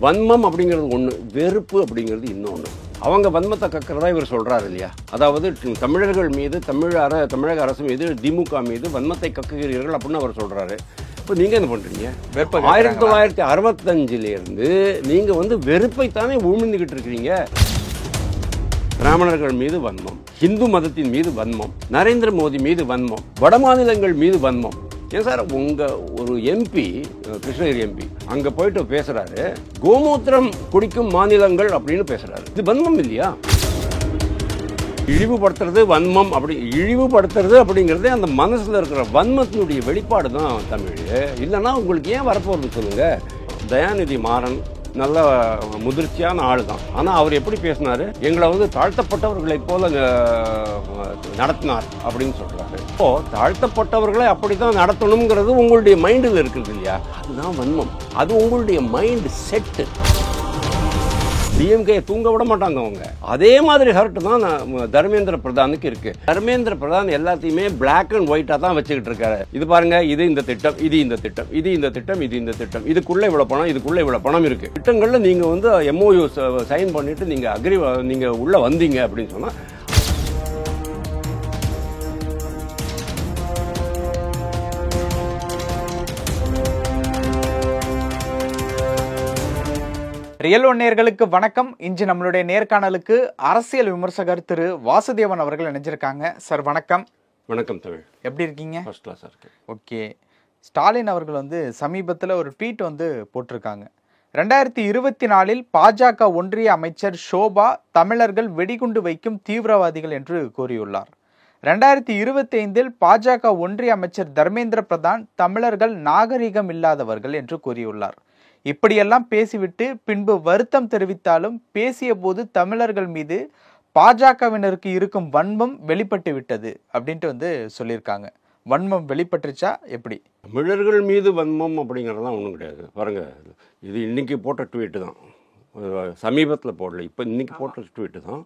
வன்மம் அப்படிங்கிறது ஒன்று, வெறுப்பு அப்படிங்கிறது இன்னொன்று. அவங்க வன்மத்தை கக்கிறதா இவர் சொல்கிறாரு இல்லையா? அதாவது தமிழர்கள் மீது தமிழக அரசு மீது திமுக மீது வன்மத்தை கக்குகிறீர்கள் அப்படின்னு அவர் சொல்கிறாரு. இப்போ நீங்கள் என்ன பண்ணுறீங்க? 1965 நீங்கள் வெறுப்பைத்தானே உமிழ்ந்துக்கிட்டு இருக்கிறீங்க. பிராமணர்கள் மீது வன்மம், இந்து மதத்தின் மீது வன்மம், நரேந்திர மோடி மீது வன்மம், வட மாநிலங்கள் மீது வன்மம். ஏன் சார் உங்கள் ஒரு எம்பி, கிருஷ்ணகிரி எம்பி அங்கே போயிட்டு பேசுகிறாரு, கோமூத்திரம் குடிக்கும் மாநிலங்கள் அப்படின்னு பேசுகிறாரு. இது வன்மம் இல்லையா? இழிவுபடுத்துறது வன்மம். இழிவுபடுத்துறது அப்படிங்கிறதே அந்த மனசில் இருக்கிற வன்மத்தினுடைய வெளிப்பாடு தான் தமிழ். இல்லைன்னா உங்களுக்கு ஏன் வரப்போகுதுன்னு சொல்லுங்கள். தயாநிதி மாறன் நல்ல முதிர்ச்சியான ஆள் தான். ஆனால் அவர் எப்படி பேசினார், எங்களை தாழ்த்தப்பட்டவர்களைப் போல நடத்தினார் அப்படின்னு சொல்கிறாரு. இப்போ தாழ்த்தப்பட்டவர்களை அப்படி தான் நடத்தணுங்கிறது உங்களுடைய மைண்டில் இருக்குது இல்லையா? அதுதான் வன்மம். அது உங்களுடைய மைண்ட் செட்டு. டிஎம்கே தூங்க விட மாட்டாங்க அவங்க. அதே மாதிரி ஹர்ட் தான் தர்மேந்திர பிரதானுக்கு இருக்கு. தர்மேந்திர பிரதான் எல்லாத்தையுமே பிளாக் அண்ட் ஒயிட்டா தான் வச்சுக்கிட்டு இருக்காரு. இது பாருங்க, இது இந்த திட்டம், இது இந்த திட்டம், இது இந்த திட்டம், இது இந்த திட்டம், இதுக்குள்ள இவ்வளவு பணம், இதுக்குள்ள இவ்வளவு பணம் இருக்கு. திட்டங்கள்ல நீங்க எம்ஓயு சைன் பண்ணிட்டு நீங்க உள்ள வந்தீங்க அப்படின்னு சொன்னா ரியல் ஒன் நேயர்களுக்கு வணக்கம். இன்று நம்மளுடைய நேர்காணலுக்கு அரசியல் விமர்சகர் திரு வாசுதேவன் அவர்கள் இணைஞ்சிருக்காங்க. சார் வணக்கம். வணக்கம் தமிழ். எப்படி இருக்கீங்க? ஃபர்ஸ்ட் கிளாஸா இருக்கு. ஓகே. ஸ்டாலின் அவர்கள் சமீபத்தில் ஒரு ட்வீட் போட்டிருக்காங்க. 2024 பாஜக ஒன்றிய அமைச்சர் ஷோபா தமிழர்கள் வெடிகுண்டு வைக்கும் தீவிரவாதிகள் என்று கூறியுள்ளார். 2025 பாஜக ஒன்றிய அமைச்சர் தர்மேந்திர பிரதான் தமிழர்கள் நாகரிகம் இல்லாதவர்கள் என்று கூறியுள்ளார். இப்படியெல்லாம் பேசிவிட்டு பின்பு வருத்தம் தெரிவித்தாலும் பேசிய போது தமிழர்கள் மீது பாஜகவினருக்கு இருக்கும் வன்மம் வெளிப்பட்டு விட்டது அப்படின்ட்டு சொல்லியிருக்காங்க. வன்மம் வெளிப்பட்டுருச்சா எப்படி? தமிழர்கள் மீது வன்மம் அப்படிங்கிறதுலாம் ஒன்றும் கிடையாது. பாருங்க, இது இன்னைக்கு போட்ட ட்வீட்டு தான், சமீபத்தில் போடல, இப்போ இன்னைக்கு போட்ட ட்வீட்டு தான்.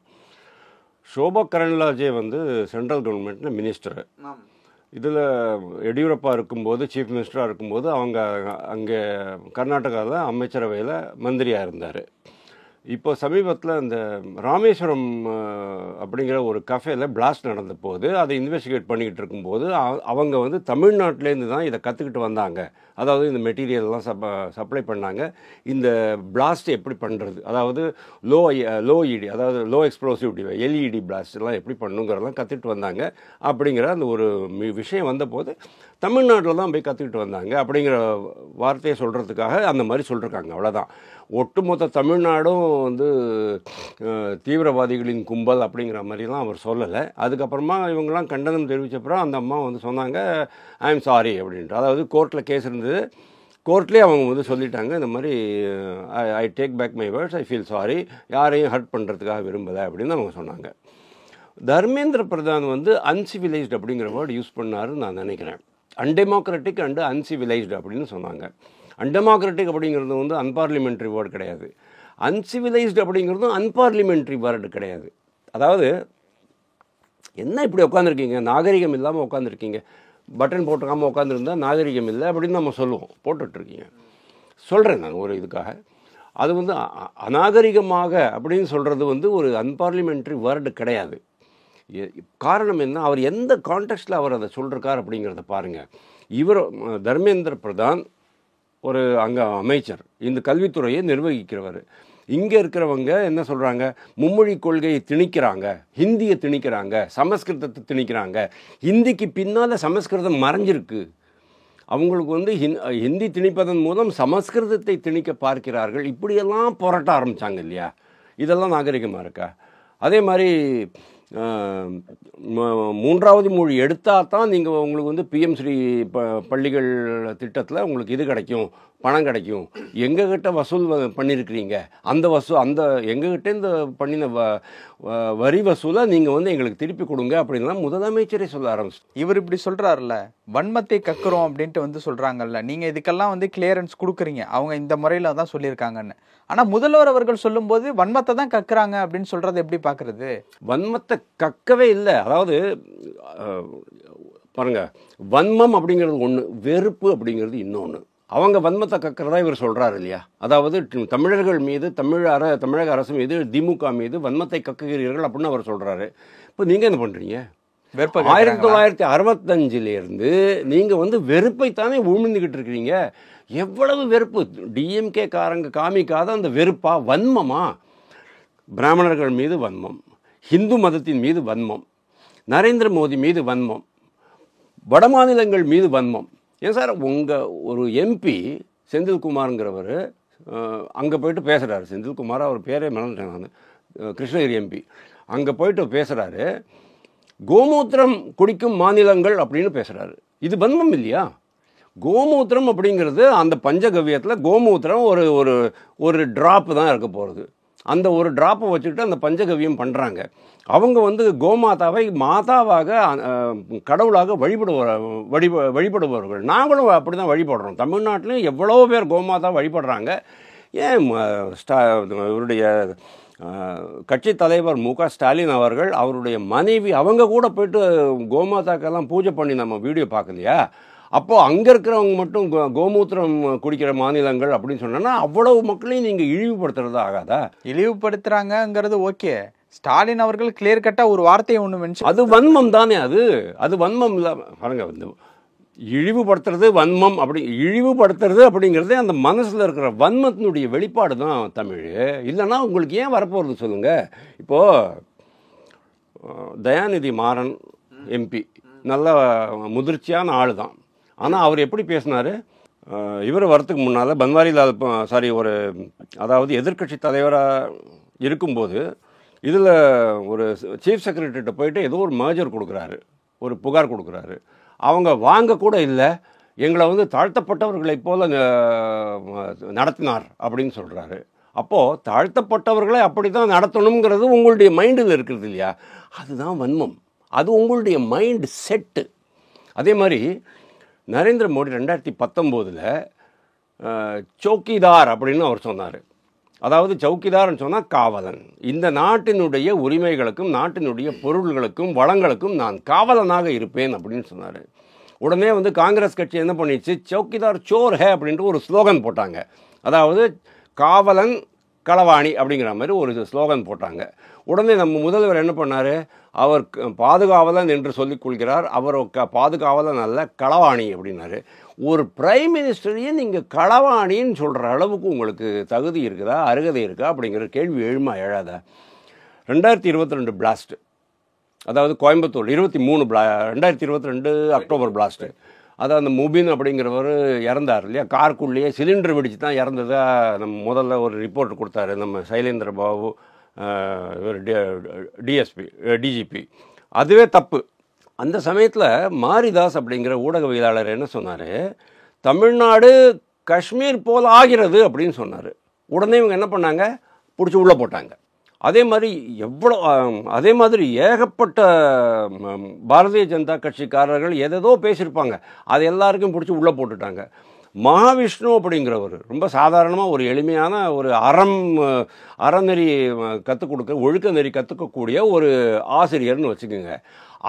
ஷோபா கரன்லாஜே சென்ட்ரல் கவர்மெண்ட்டில் மினிஸ்டரு. இதில் எடியூரப்பா இருக்கும்போது, சீஃப் மினிஸ்டராக இருக்கும்போது அவங்க அங்கே கர்நாடகாவில் அமைச்சரவையில் மந்திரியாக இருந்தார். இப்போ சமீபத்தில் இந்த ராமேஸ்வரம் அப்படிங்கிற ஒரு கஃபேல பிளாஸ்ட் நடந்த போது அதை இன்வெஸ்டிகேட் பண்ணிக்கிட்டு இருக்கும்போது அவங்க தமிழ்நாட்டிலேருந்து தான் இதை கற்றுக்கிட்டு வந்தாங்க. அதாவது இந்த மெட்டீரியல்லாம் சப்ளை பண்ணாங்க. இந்த பிளாஸ்ட் எப்படி பண்ணுறது, அதாவது லோ இடி, அதாவது லோ எக்ஸ்ப்ளோசிவ் எல்இடி பிளாஸ்ட்லாம் எப்படி பண்ணுங்கிறதெல்லாம் கற்றுக்கிட்டு வந்தாங்க. அப்படிங்கிற அந்த ஒரு விஷயம் வந்தபோது தமிழ்நாட்டில் தான் போய் கற்றுக்கிட்டு வந்தாங்க அப்படிங்கிற வார்த்தையை சொல்கிறதுக்காக அந்த மாதிரி சொல்லியிருக்காங்க. அவ்வளோதான். ஒட்டுமொத்த தமிழ்நாடும் தீவிரவாதிகளின் கும்பல் அப்படிங்கிற மாதிரிலாம் அவர் சொல்லலை. அதுக்கப்புறமா இவங்கெல்லாம் கண்டனம் தெரிவித்தப்பறம் அந்த அம்மா சொன்னாங்க, ஐ எம் சாரி அப்படின்ட்டு. அதாவது கோர்ட்டில் கேஸ் இருந்தது, கோர்ட்லேயே அவங்க சொல்லிட்டாங்க, இந்த மாதிரி I take back my words, I feel sorry, யாரையும் ஹர்ட் பண்ணுறதுக்காக விரும்பலை அப்படின்னு அவங்க சொன்னாங்க. தர்மேந்திர பிரதான் அன்சிவிலைஸ்டு அப்படிங்கிற வேர்டு யூஸ் பண்ணாருன்னு நான் நினைக்கிறேன். அன்டெமோக்ராட்டிக் அண்டு அன்சிவிலைஸ்டு அப்படின்னு சொன்னாங்க. அன்டெமோக்ராட்டிக் அப்படிங்கிறது அன்பார்லிமெண்ட்ரி வேர்டு கிடையாது. அன்சிவிலைஸ்டு அப்படிங்கிறதும் அன்பார்லிமெண்ட்ரி வேர்டு கிடையாது. அதாவது என்ன இப்படி உட்காந்துருக்கீங்க, நாகரிகம் இல்லாமல் உட்காந்துருக்கீங்க, பட்டன் போட்டுக்காமல் உட்காந்துருந்தா நாகரிகம் இல்லை அப்படின்னு நம்ம சொல்லுவோம். போட்டுட்ருக்கீங்க சொல்கிறேன் நான் ஒரு இதுக்காக. அது அநாகரிகமாக அப்படின்னு சொல்கிறது ஒரு அன்பார்லிமெண்ட்ரி வேர்டு கிடையாது. காரணம் என்ன, அவர் எந்த கான்டெக்ஸ்டில் அவர் அதை சொல்லிருக்கார் அப்படிங்கிறத பாருங்கள். இவர் தர்மேந்திர பிரதான் ஒரு அங்கே அமைச்சர், இந்த கல்வித்துறையை நிர்வகிக்கிறவர். இங்கே இருக்கிறவங்க என்ன சொல்கிறாங்க, மும்மொழி கொள்கையை திணிக்கிறாங்க, ஹிந்தியை திணிக்கிறாங்க, சமஸ்கிருதத்தை திணிக்கிறாங்க. ஹிந்திக்கு பின்னால் சமஸ்கிருதம் மறைஞ்சிருக்கு. அவங்களுக்கு ஹிந்தி திணிப்பதன் மூலம் சமஸ்கிருதத்தை திணிக்க பார்க்கிறார்கள். இப்படியெல்லாம் போராட்ட ஆரம்பித்தாங்க இல்லையா? இதெல்லாம் நாகரிகமாக இருக்கா? அதே மாதிரி மூன்றாவது மொழி எடுத்தால் தான் நீங்கள் உங்களுக்கு பிஎம் ஸ்ரீ பள்ளிகள் திட்டத்தில் உங்களுக்கு இது கிடைக்கும், பணம் கிடைக்கும். எங்ககிட்ட வசூல் பண்ணியிருக்கிறீங்க, அந்த எங்ககிட்ட இந்த பண்ணின வரி வசூலை நீங்கள் எங்களுக்கு திருப்பி கொடுங்க அப்படின்லாம் முதலமைச்சரே சொல்ல ஆரம்பிச்சு. இவர் இப்படி சொல்கிறாருல்ல, வன்மத்தை கக்குறோம் அப்படின்ட்டு சொல்கிறாங்கல்ல, நீங்கள் இதுக்கெல்லாம் கிளியரன்ஸ் கொடுக்குறீங்க, அவங்க இந்த முறையில் தான் சொல்லியிருக்காங்கன்னு. ஆனால் முதல்வர் அவர்கள் சொல்லும்போது வன்மத்தை தான் கக்குறாங்க அப்படின்னு சொல்கிறத எப்படி பார்க்குறது? வன்மத்தை கக்கவே இல்லை. அதாவது பாருங்கள், வன்மம் அப்படிங்கிறது ஒன்று, வெறுப்பு அப்படிங்கிறது இன்னொன்று. அவங்க வன்மத்தை கக்கிறதா இவர் சொல்கிறார் இல்லையா? அதாவது தமிழர்கள் மீது தமிழக அரசு மீது திமுக மீது வன்மத்தை கக்குகிறீர்கள் அப்படின்னு அவர் சொல்கிறாரு. இப்போ நீங்கள் என்ன பண்ணுறீங்க? 1965 நீங்கள் வந்து வெறுப்பைத்தானே உமிழ்ந்துக்கிட்டு இருக்கிறீங்க. எவ்வளவு வெறுப்பு! டிஎம்கே காரங்க காமிக்காத அந்த வெறுப்பா, வன்மமா? பிராமணர்கள் மீது வன்மம், ஹிந்து மதத்தின் மீது வன்மம், நரேந்திர மோடி மீது வன்மம், வட மாநிலங்கள் மீது வன்மம். ஏன் சார் உங்கள் ஒரு எம்பி செந்தில்குமாருங்கிறவர் அங்கே போயிட்டு பேசுகிறாரு. செந்தில்குமார் அவர் பேரே மறந்துட்டேன் நான், கிருஷ்ணகிரி எம்பி. அங்கே போயிட்டு பேசுகிறாரு, கோமூத்திரம் குடிக்கும் மாநிலங்கள் அப்படின்னு பேசுகிறாரு. இது வன்மம் இல்லையா? கோமூத்திரம் அப்படிங்கிறது அந்த பஞ்சகவ்யத்தில் கோமூத்திரம் ஒரு ஒரு ஒரு ட்ராப்பு தான் இருக்க போகிறது. அந்த ஒரு ட்ராப்பை வச்சுக்கிட்டு அந்த பஞ்சகவ்யம் பண்ணுறாங்க. அவங்க வந்து கோமாதாவை மாதாவாக கடவுளாக வழிபடுபவர்கள். நாங்களும் அப்படி தான் வழிபடுறோம். தமிழ்நாட்டிலையும் எவ்வளோ பேர் கோமாதா வழிபடுறாங்க. ஏன் இவருடைய கட்சி தலைவர் மு.க. ஸ்டாலின் அவர்கள் அவருடைய மனைவி அவங்க கூட போய்ட்டு கோமாதாக்கெல்லாம் பூஜை பண்ணி நம்ம வீடியோ பார்க்கலையா? அப்போது அங்கே இருக்கிறவங்க மட்டும் கோமூத்திரம் குடிக்கிற மாநிலங்கள் அப்படின்னு சொன்னோன்னா அவ்வளவு மக்களையும் நீங்கள் இழிவுபடுத்துறது ஆகாதா? இழிவுபடுத்துகிறாங்கங்கிறது ஓகே. ஸ்டாலின் அவர்கள் கிளியர் கட்டாக ஒரு வார்த்தையை ஒன்று மென்ஷன், அது வன்மம் தானே? அது வன்மம் இல்லாமல் பாருங்க, வந்து இழிவுபடுத்துறது வன்மம். அப்படி இழிவுபடுத்துறது அப்படிங்கிறதே அந்த மனசில் இருக்கிற வன்மத்தினுடைய வெளிப்பாடு தான் தமிழ். இல்லைன்னா உங்களுக்கு ஏன் வரப்போகிறது சொல்லுங்கள். இப்போது தயாநிதி மாறன் எம்பி நல்ல முதிர்ச்சியான ஆள் தான். ஆனால் அவர் எப்படி பேசினார்? இவர் வரத்துக்கு முன்னால் பன்வாரிலால் அதாவது எதிர்க்கட்சி தலைவராக இருக்கும்போது இதில் ஒரு சீஃப் செக்ரட்டரிகிட்ட போயிட்டு ஏதோ ஒரு மேஜர் கொடுக்குறாரு, ஒரு புகார் கொடுக்குறாரு. அவங்க வாங்க கூட இல்லை, எங்களை வந்து தாழ்த்தப்பட்டவர்களைப் போல நடத்தினார் அப்படின்னு சொல்கிறாரு. அப்போது தாழ்த்தப்பட்டவர்களை அப்படி தான் நடத்தணுங்கிறது உங்களுடைய மைண்டில் இருக்கிறது இல்லையா? அதுதான் வன்மம். அது உங்களுடைய மைண்ட் செட்டு. அதே மாதிரி நரேந்திர மோடி 2019 சௌக்கிதார் அப்படின்னு அவர் சொன்னார். அதாவது சௌக்கிதார்னு சொன்னால் காவலன். இந்த நாட்டினுடைய உரிமைகளுக்கும் நாட்டினுடைய பொருள்களுக்கும் வளங்களுக்கும் நான் காவலனாக இருப்பேன் அப்படின்னு சொன்னார். உடனே வந்து காங்கிரஸ் கட்சி என்ன பண்ணிடுச்சு, சௌக்கிதார் சோர் ஹே அப்படின்ட்டு ஒரு ஸ்லோகன் போட்டாங்க. அதாவது காவலன் களவாணி அப்படிங்கிற மாதிரி ஒரு ஸ்லோகன் போட்டாங்க. உடனே நம்ம முதல்வர் என்ன பண்ணார், அவர் பாதுகாவலன் என்று சொல்லிக் கொள்கிறார், அவர் பாதுகாவலன் அல்ல களவாணி அப்படின்னாரு. ஒரு பிரைம் மினிஸ்டரையே நீங்கள் களவாணின்னு சொல்கிற அளவுக்கு உங்களுக்கு தகுதி இருக்குதா, அருகதை இருக்கா அப்படிங்கிற கேள்வி எழாதா? 2022 பிளாஸ்ட்டு, அதாவது கோயம்புத்தூர் 2022 அக்டோபர் பிளாஸ்ட்டு. அதாவது அந்த முபின் அப்படிங்கிறவர் இறந்தார் இல்லையா? காருக்குள்ளேயே சிலிண்டர் வெடிச்சு தான் இறந்ததா நம்ம முதல்ல ஒரு ரிப்போர்ட் கொடுத்தாரு நம்ம சைலேந்திர பாபு, இவர் டிஜிபி. அதுவே தப்பு. அந்த சமயத்தில் மாரிதாஸ் அப்படிங்கிற ஊடகவியலாளர் என்ன சொன்னார், தமிழ்நாடு காஷ்மீர் போல் ஆகிறது அப்படின்னு சொன்னார். உடனே இவங்க என்ன பண்ணாங்க, பிடிச்சி உள்ளே போட்டாங்க. அதே மாதிரி ஏகப்பட்ட பாரதிய ஜனதா கட்சிக்காரர்கள் எதோ பேசியிருப்பாங்க, அது எல்லாருக்கும் பிடிச்சி உள்ளே போட்டுட்டாங்க. மகாவிஷ்ணு அப்படிங்கிறவர் ரொம்ப சாதாரணமாக ஒரு எளிமையான ஒரு அறநெறி கற்றுக் கொடுக்க, ஒழுக்க நெறி கற்றுக்கக்கூடிய ஒரு ஆசிரியர்னு வச்சுக்கோங்க.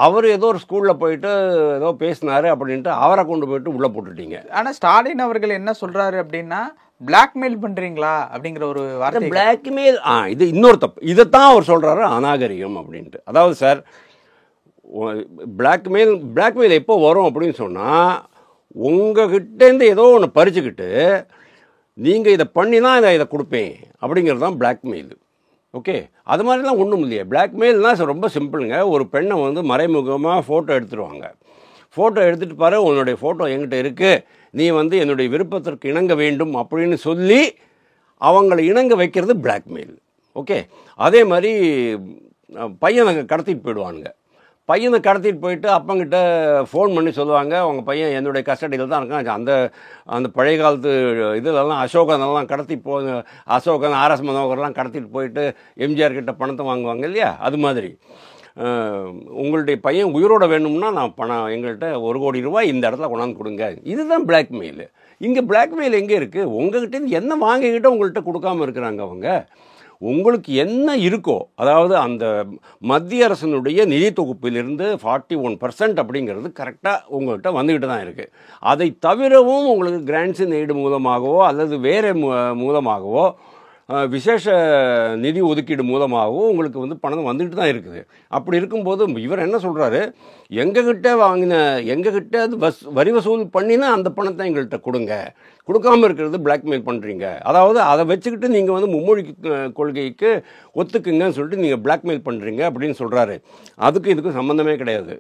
அவர் ஏதோ ஒரு ஸ்கூலில் போயிட்டு ஏதோ பேசினார் அப்படின்ட்டு அவரை கொண்டு போயிட்டு உள்ளே போட்டுட்டீங்க. ஆனால் ஸ்டாலின் அவர்கள் என்ன சொல்கிறாரு அப்படின்னா, பிளாக்மெயில் பண்ணுறீங்களா அப்படிங்கிற ஒரு வார்த்தை. பிளாக்மெயில், இது இன்னொரு தப்பு. இதைத்தான் அவர் சொல்கிறாரு அநாகரிகம் அப்படின்ட்டு. அதாவது சார், பிளாக்மெயில் எப்போ வரும் அப்படின்னு சொன்னால், உங்ககிட்டேருந்து ஏதோ ஒன்று பறிச்சுக்கிட்டு நீங்கள் இதை பண்ணினா இதை கொடுப்பேன் அப்படிங்கிறது தான் பிளாக்மெயில். ஓகே, அது மாதிரிலாம் ஒன்றும் இல்லையே. பிளாக்மெயில்னால் ரொம்ப சிம்பிளுங்க. ஒரு பெண்ணை வந்து மறைமுகமாக ஃபோட்டோ எடுத்துருவாங்க. ஃபோட்டோ எடுத்துகிட்டு பாரு, உன்னுடைய ஃபோட்டோ என்கிட்ட இருக்குது, நீ வந்து என்னுடைய விருப்பத்திற்கு இணங்க வேண்டும் அப்படின்னு சொல்லி அவங்களை இணங்க வைக்கிறது பிளாக்மெயில். ஓகே, அதே மாதிரி பையனை கடத்திட்டு போயிடுவானுங்க. பையனை கடத்திட்டு போயிட்டு அப்பங்கிட்ட ஃபோன் பண்ணி சொல்லுவாங்க, அவங்க பையன் என்னுடைய கஸ்டடியில் தான் இருக்கான். அந்த பழைய காலத்து இதிலெல்லாம் அசோகனெல்லாம் அசோகன் ஆர்எஸ் மனோகர்லாம் கடத்திட்டு போயிட்டு எம்ஜிஆர் கிட்ட பணத்தை வாங்குவாங்க இல்லையா? அது மாதிரி உங்களுடைய பையன் உயிரோட வேணும்னா நான் பணம் எங்கள்கிட்ட 1 கோடி ரூபாய் இந்த இடத்துல கொண்டாந்து கொடுங்க. இதுதான் பிளாக்மெயில். இங்கே பிளாக்மெயில் எங்கே இருக்குது? உங்கள்கிட்ட என்ன வாங்கிக்கிட்ட உங்கள்கிட்ட கொடுக்காமல் இருக்கிறாங்க அவங்க. உங்களுக்கு என்ன இருக்கோ, அதாவது அந்த மத்திய அரசினுடைய நிதி தொகுப்பிலிருந்து 41% அப்படிங்கிறது கரெக்டாக உங்கள்கிட்ட வந்துக்கிட்டு தான் இருக்குது. அதை தவிரவும் உங்களுக்கு கிராண்ட்ஸ் இன் எய்டு மூலமாகவோ அல்லது வேறு மூலமாகவோ விசேஷ நிதி ஒதுக்கீடு மூலமாகவும் உங்களுக்கு வந்து பணம் வந்துக்கிட்டு தான் இருக்குது. அப்படி இருக்கும்போது இவர் என்ன சொல்கிறாரு, எங்ககிட்ட அது வரி வசூல் பண்ணினா அந்த பணத்தை எங்கள்கிட்ட கொடுங்க, கொடுக்காமல் இருக்கிறது பிளாக்மெயில் பண்ணுறீங்க, அதாவது அதை வச்சுக்கிட்டு நீங்கள் வந்து மும்மொழி கொள்கைக்கு ஒத்துக்குங்கன்னு சொல்லிட்டு நீங்கள் பிளாக்மெயில் பண்ணுறீங்க அப்படின்னு சொல்கிறாரு. அதுக்கு இதுக்கும் சம்மந்தமே கிடையாது.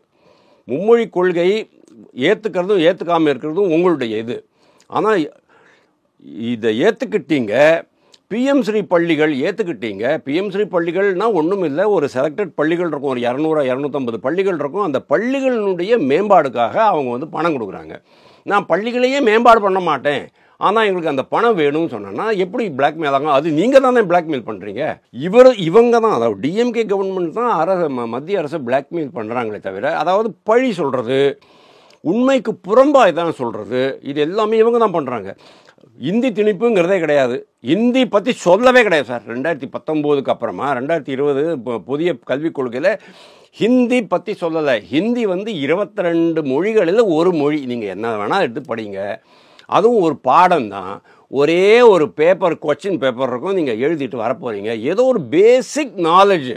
மும்மொழி கொள்கை ஏற்றுக்கிறதும் ஏற்றுக்காமல் இருக்கிறதும் உங்களுடைய இது. ஆனால் இதை ஏற்றுக்கிட்டீங்க, பிஎம் ஸ்ரீ பள்ளிகள் ஏற்றுக்கிட்டீங்க. பிஎம் ஸ்ரீ பள்ளிகள்னால் ஒன்றும் இல்லை, ஒரு செலக்டட் பள்ளிகள் இருக்கும், ஒரு 200-250 பள்ளிகள் இருக்கும். அந்த பள்ளிகளினுடைய மேம்பாடுக்காக அவங்க வந்து பணம் கொடுக்குறாங்க. நான் பள்ளிகளையே மேம்பாடு பண்ண மாட்டேன், ஆனால் எங்களுக்கு அந்த பணம் வேணும்னு சொன்னேன்னா எப்படி பிளாக்மெயில் ஆகும்? அது நீங்கள் தானே பிளாக்மெயில் பண்ணுறீங்க. இவங்க தான், அதாவது டிஎம்கே கவர்மெண்ட் தான் மத்திய அரசு பிளாக்மெயில் பண்ணுறாங்களே தவிர, அதாவது பழி சொல்கிறது, உண்மைக்கு புறம்பாக தான் சொல்கிறது, இது எல்லாமே இவங்க தான் பண்ணுறாங்க. இந்தி திணிப்புங்கிறதே கிடையாது, இந்தி பற்றி சொல்லவே கிடையாது சார். 2019 அப்புறமா 2020 புதிய கல்விக் கொள்கையில் ஹிந்தி பற்றி சொல்லலை. ஹிந்தி வந்து 22 மொழிகளில் ஒரு மொழி, நீங்கள் என்ன வேணால் எடுத்து படிங்க, அதுவும் ஒரு பாடம் தான். ஒரே ஒரு கொஸ்டின் பேப்பர் இருக்கும், நீங்கள் எழுதிட்டு வரப்போகிறீங்க. ஏதோ ஒரு basic knowledge,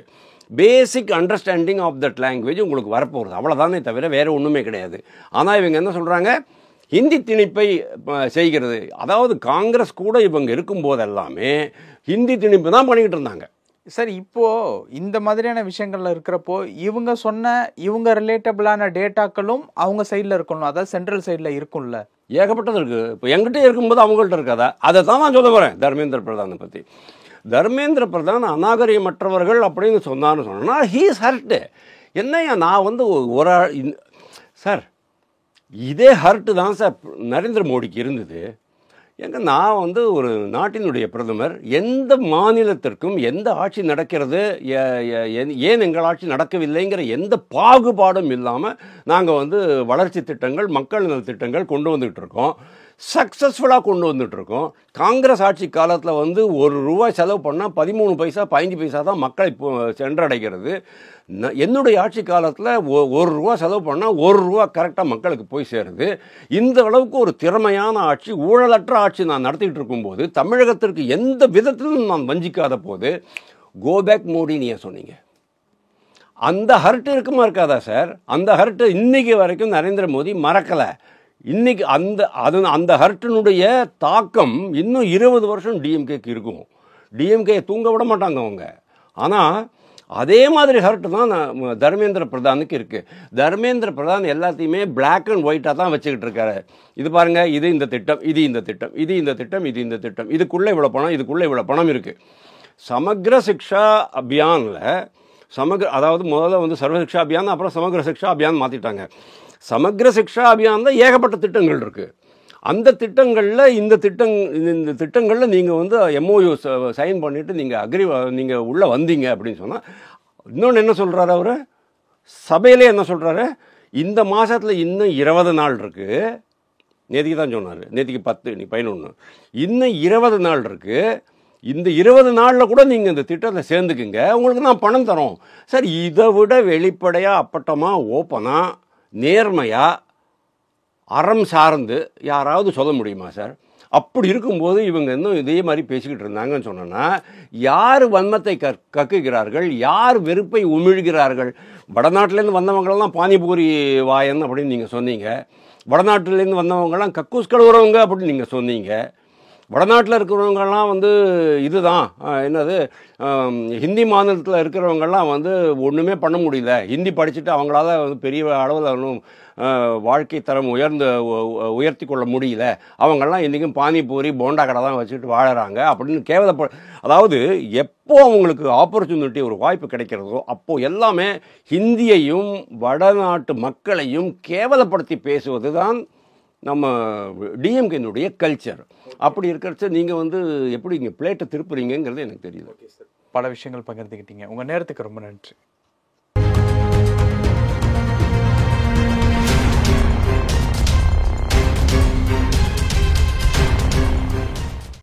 basic understanding of that language உங்களுக்கு வரப்போகிறது, அவ்வளோதானே தவிர வேறு ஒன்றுமே கிடையாது. ஆனால் இவங்க என்ன சொல்கிறாங்க, ஹிந்தி திணிப்பை செய்கிறது. அதாவது காங்கிரஸ் கூட இவங்க இருக்கும்போது எல்லாமே ஹிந்தி திணிப்பு தான் பண்ணிக்கிட்டு இருந்தாங்க. சார், இப்போது இந்த மாதிரியான விஷயங்கள்ல இருக்கிறப்போ இவங்க ரிலேட்டபிளான டேட்டாக்களும் அவங்க சைடில் இருக்கணும், அதாவது சென்ட்ரல் சைடில் இருக்கும்ல. ஏகப்பட்டது இருக்குது. இப்போ எங்கிட்ட இருக்கும்போது அவங்கள்ட்ட இருக்காதா? அதை தான் நான் சொல்ல போகிறேன். தர்மேந்திர பிரதானை பற்றி. தர்மேந்திர பிரதான் அநாகரிகமற்றவர்கள் அப்படின்னு சொன்னா ஹீஸ் ஹர்ட்டு. என்னையா நான் வந்து சார், இதே ஹர்ட்டு தான் சார் நரேந்திர மோடிக்கு இருந்தது. நான் வந்து ஒரு நாட்டினுடைய பிரதமர், எந்த மாநிலத்திற்கும் எந்த ஆட்சி நடக்கிறது, ஏன் எங்கள் ஆட்சி நடக்கவில்லைங்கிற எந்த பாகுபாடும் இல்லாமல் நாங்கள் வந்து வளர்ச்சி திட்டங்கள், மக்கள் நல திட்டங்கள் கொண்டு வந்துகிட்டு இருக்கோம், சக்ஸஸ்ஃபுல்லாக கொண்டு வந்துட்டுருக்கோம். காங்கிரஸ் ஆட்சி காலத்தில் வந்து ₹1 செலவு பண்ணால் 13 பைசா 15 பைசா தான் மக்களை சென்றடைகிறது. என்னுடைய ஆட்சி காலத்தில் ₹1 செலவு பண்ணால் ₹1 கரெக்டாக மக்களுக்கு போய் சேருது. இந்த அளவுக்கு ஒரு திறமையான ஆட்சி, ஊழலற்ற ஆட்சி நான் நடத்திட்டு இருக்கும்போது, தமிழகத்திற்கு எந்த விதத்திலும் நான் வஞ்சிக்காத போது கோபேக் மோடின்னு ஏன் சொன்னீங்க? அந்த ஹர்ட் இருக்குமா இருக்காதா சார்? அந்த ஹர்ட் இன்னைக்கு வரைக்கும் நரேந்திர மோடி மறக்கலை. இன்னைக்கு அந்த ஹர்ட்டினுடைய தாக்கம் இன்னும் 20 வருஷம் டிஎம்கேக்கு இருக்கும். டிஎம்கே தூங்க விட மாட்டாங்க அவங்க. ஆனால் அதே மாதிரி ஹர்ட் தான் தர்மேந்திர பிரதானுக்கு இருக்குது. தர்மேந்திர பிரதான் எல்லாத்தையுமே பிளாக் அண்ட் ஒயிட்டாக தான் வச்சுக்கிட்டு இருக்காரு. இது பாருங்கள், இது இந்த திட்டம், இது இந்த திட்டம், இது இந்த திட்டம், இது இந்த திட்டம், இதுக்குள்ளே இவ்வளோ பணம், இதுக்குள்ளே இவ்வளோ பணம் இருக்குது. சமக்ர சிக்ஷா அபியானில் அதாவது முதல்ல வந்து சர்வ சிக்ஷா அபியான், அப்புறம் சமக்ர சிக்ஷா அபியான் மாற்றிட்டாங்க. சமக்ர சிக்ஷா அபியானில் ஏகப்பட்ட திட்டங்கள் இருக்குது. அந்த திட்டங்களில் இந்த திட்டங்களில் நீங்கள் வந்து MOU சைன் பண்ணிவிட்டு நீங்கள் உள்ளே வந்தீங்க அப்படின்னு சொன்னால், இன்னொன்று என்ன சொல்கிறாரு அவர் சபையிலே, என்ன சொல்கிறாரு, இந்த மாதத்தில் இன்னும் 20 நாள் இருக்குது. நேற்றுக்கு தான் சொன்னார், நேற்றுக்கு 10 இன்னைக்கு 11, இன்னும் 20 நாள் இருக்குது. இந்த 20 நாளில் கூட நீங்கள் இந்த திட்டத்தில் சேர்ந்துக்குங்க, உங்களுக்கு நான் பணம் தரோம். சார், இதை விட வெளிப்படையாக, அப்பட்டமாக, ஓப்பனாக, நேர்மையாக, அறம் சார்ந்து யாராவது சொல்ல முடியுமா சார்? அப்படி இருக்கும்போது இவங்க இன்னும் இதே மாதிரி பேசிக்கிட்டு இருந்தாங்கன்னு சொன்னோன்னா, யார் வன்மத்தை கக்குகிறார்கள், யார் வெறுப்பை உமிழ்கிறார்கள்? வடநாட்டிலேருந்து வந்தவங்களெல்லாம் பானிபூரி வாயன் அப்படின்னு நீங்கள் சொன்னீங்க. வடநாட்டிலேருந்து வந்தவங்கலாம் கக்கூஸ் கழுவுறவங்க அப்படின்னு நீங்கள் சொன்னீங்க. வடநாட்டில் இருக்கிறவங்கெல்லாம் வந்து இதுதான் என்னது, ஹிந்தி மாநிலத்தில் இருக்கிறவங்கெல்லாம் வந்து ஒன்றுமே பண்ண முடியல, ஹிந்தி படிச்சுட்டு அவங்களால வந்து பெரிய அளவில் ஒன்றும் வாழ்க்கை தரம் உயர்த்தி கொள்ள முடியல, அவங்கெல்லாம் இன்றைக்கும் பானிபூரி போண்டா கடை தான் வச்சுக்கிட்டு வாழறாங்க அப்படின்னு அதாவது எப்போ அவங்களுக்கு ஆப்பர்ச்சுனிட்டி, ஒரு வாய்ப்பு கிடைக்கிறதோ அப்போது எல்லாமே ஹிந்தியையும் வடநாட்டு மக்களையும் கேவலப்படுத்தி பேசுவது தான் நம்ம டிஎம்கேனுடைய கல்ச்சர். அப்படி இருக்கிறச்ச நீங்கள் வந்து எப்படி இங்கே பிளேட்டை திருப்புறீங்கிறது எனக்கு தெரியல. பல விஷயங்கள் பகிர்ந்துக்கிட்டீங்க. உங்கள் நேரத்துக்கு ரொம்ப நன்றி.